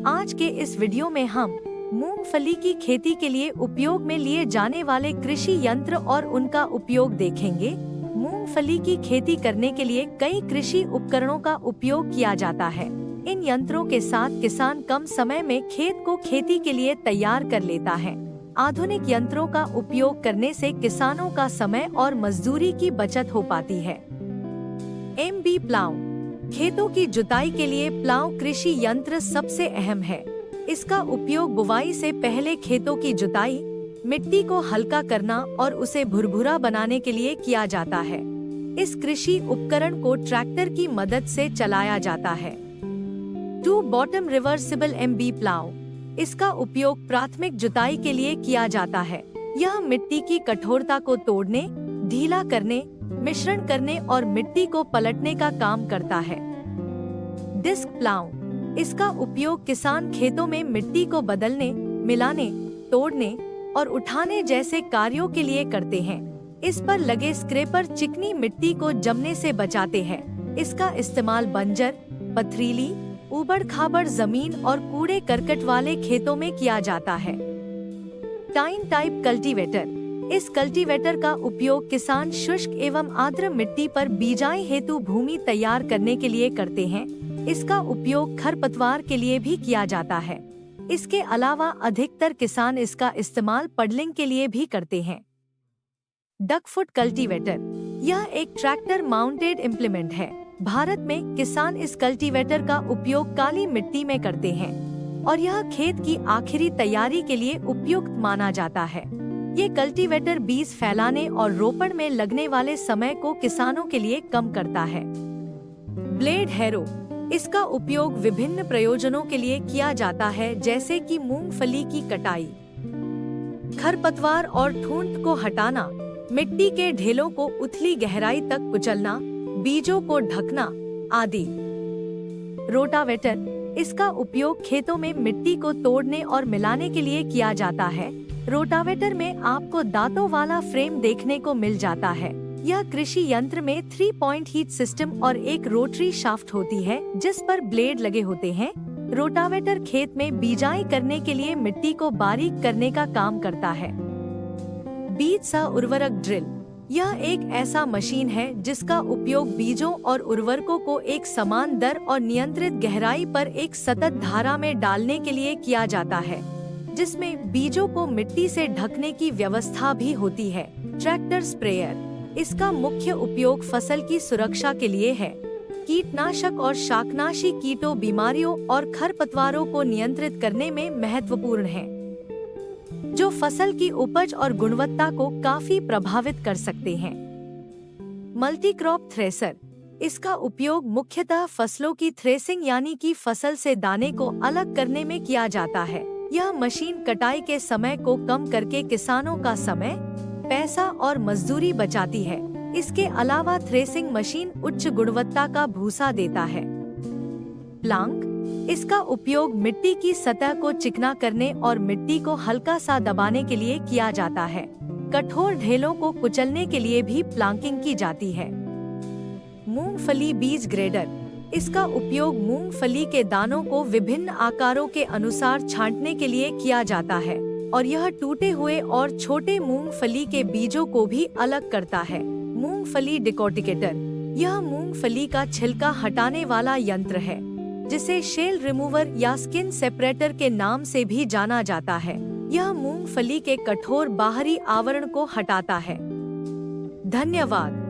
आज के इस वीडियो में हम मूंगफली की खेती के लिए उपयोग में लिए जाने वाले कृषि यंत्र और उनका उपयोग देखेंगे। मूंगफली की खेती करने के लिए कई कृषि उपकरणों का उपयोग किया जाता है। इन यंत्रों के साथ किसान कम समय में खेत को खेती के लिए तैयार कर लेता है। आधुनिक यंत्रों का उपयोग करने से किसानों का समय और मजदूरी की बचत हो पाती है। MB plough. खेतों की जुताई के लिए प्लाऊ कृषि यंत्र सबसे अहम है। इसका उपयोग बुवाई से पहले खेतों की जुताई, मिट्टी को हल्का करना और उसे भुरभुरा बनाने के लिए किया जाता है। इस कृषि उपकरण को ट्रैक्टर की मदद से चलाया जाता है। 2 बॉटम रिवर्सिबल एमबी प्लाऊ। इसका उपयोग प्राथमिक जुताई के लिए किया जाता है। यह मिट्टी की कठोरता को तोड़ने, ढीला करने, मिश्रण करने और मिट्टी को पलटने का काम करता है। Disc plough. इसका उपयोग किसान खेतों में मिट्टी को बदलने, मिलाने, तोड़ने और उठाने जैसे कार्यों के लिए करते हैं। इस पर लगे स्क्रेपर चिकनी मिट्टी को जमने से बचाते हैं। इसका इस्तेमाल बंजर, पथरीली, ऊबड़-खाबड़ जमीन और कूड़े करकट वाले खेतों में किया जाता है। टाइन टाइप कल्टीवेटर। इस कल्टीवेटर का उपयोग किसान शुष्क एवं आर्द्र मिट्टी पर बीजाई हेतु भूमि तैयार करने के लिए करते हैं। इसका उपयोग खरपतवार के लिए भी किया जाता है। इसके अलावा अधिकतर किसान इसका इस्तेमाल पडलिंग के लिए भी करते हैं। डकफुट कल्टीवेटर। यह एक ट्रैक्टर माउंटेड इम्प्लीमेंट है। भारत में किसान इस कल्टीवेटर का उपयोग काली मिट्टी में करते हैं और यह खेत की आखिरी तैयारी के लिए उपयुक्त माना जाता है। ये कल्टीवेटर बीज फैलाने और रोपण में लगने वाले समय को किसानों के लिए कम करता है। Blade harrow. इसका उपयोग विभिन्न प्रयोजनों के लिए किया जाता है, जैसे कि मूंगफली की कटाई, खरपतवार और ठूंठ को हटाना, मिट्टी के ढेलों को उथली गहराई तक कुचलना, बीजों को ढकना आदि। रोटावेटर। इसका उपयोग खेतों में मिट्टी को तोड़ने और मिलाने के लिए किया जाता है। रोटावेटर में आपको दांतों वाला फ्रेम देखने को मिल जाता है। यह कृषि यंत्र में 3 पॉइंट हीट सिस्टम और एक रोटरी शाफ्ट होती है, जिस पर ब्लेड लगे होते हैं। रोटावेटर खेत में बीजाई करने के लिए मिट्टी को बारीक करने का काम करता है। बीज सह उर्वरक ड्रिल। यह एक ऐसा मशीन है जिसका उपयोग बीजों और उर्वरकों को एक समान दर और नियंत्रित गहराई पर एक सतत धारा में डालने के लिए किया जाता है, जिसमें बीजों को मिट्टी से ढकने की व्यवस्था भी होती है। Tractor sprayer. इसका मुख्य उपयोग फसल की सुरक्षा के लिए है। कीटनाशक और शाकनाशी कीटों, बीमारियों और खरपतवारों को नियंत्रित करने में महत्वपूर्ण है, जो फसल की उपज और गुणवत्ता को काफी प्रभावित कर सकते हैं। Multi crop thresher. इसका उपयोग मुख्यतः फसलों की थ्रेसिंग यानी कि फसल से दाने को अलग करने में किया जाता है। यह मशीन कटाई के समय को कम करके किसानों का समय, पैसा और मजदूरी बचाती है। इसके अलावा थ्रेसिंग मशीन उच्च गुणवत्ता का भूसा देता है। प्लांक। इसका उपयोग मिट्टी की सतह को चिकना करने और मिट्टी को हल्का सा दबाने के लिए किया जाता है। कठोर ढेलों को कुचलने के लिए भी प्लांकिंग की जाती है। मूंगफली बीज ग्रेडर। इसका उपयोग मूंगफली के दानों को विभिन्न आकारों के अनुसार छांटने के लिए किया जाता है और यह टूटे हुए और छोटे मूंगफली के बीजों को भी अलग करता है। मूंगफली डिकॉर्टिकेटर। यह मूंगफली का छिलका हटाने वाला यंत्र है, जिसे शेल रिमूवर या स्किन सेपरेटर के नाम से भी जाना जाता है। यह मूंगफली के कठोर बाहरी आवरण को हटाता है। धन्यवाद।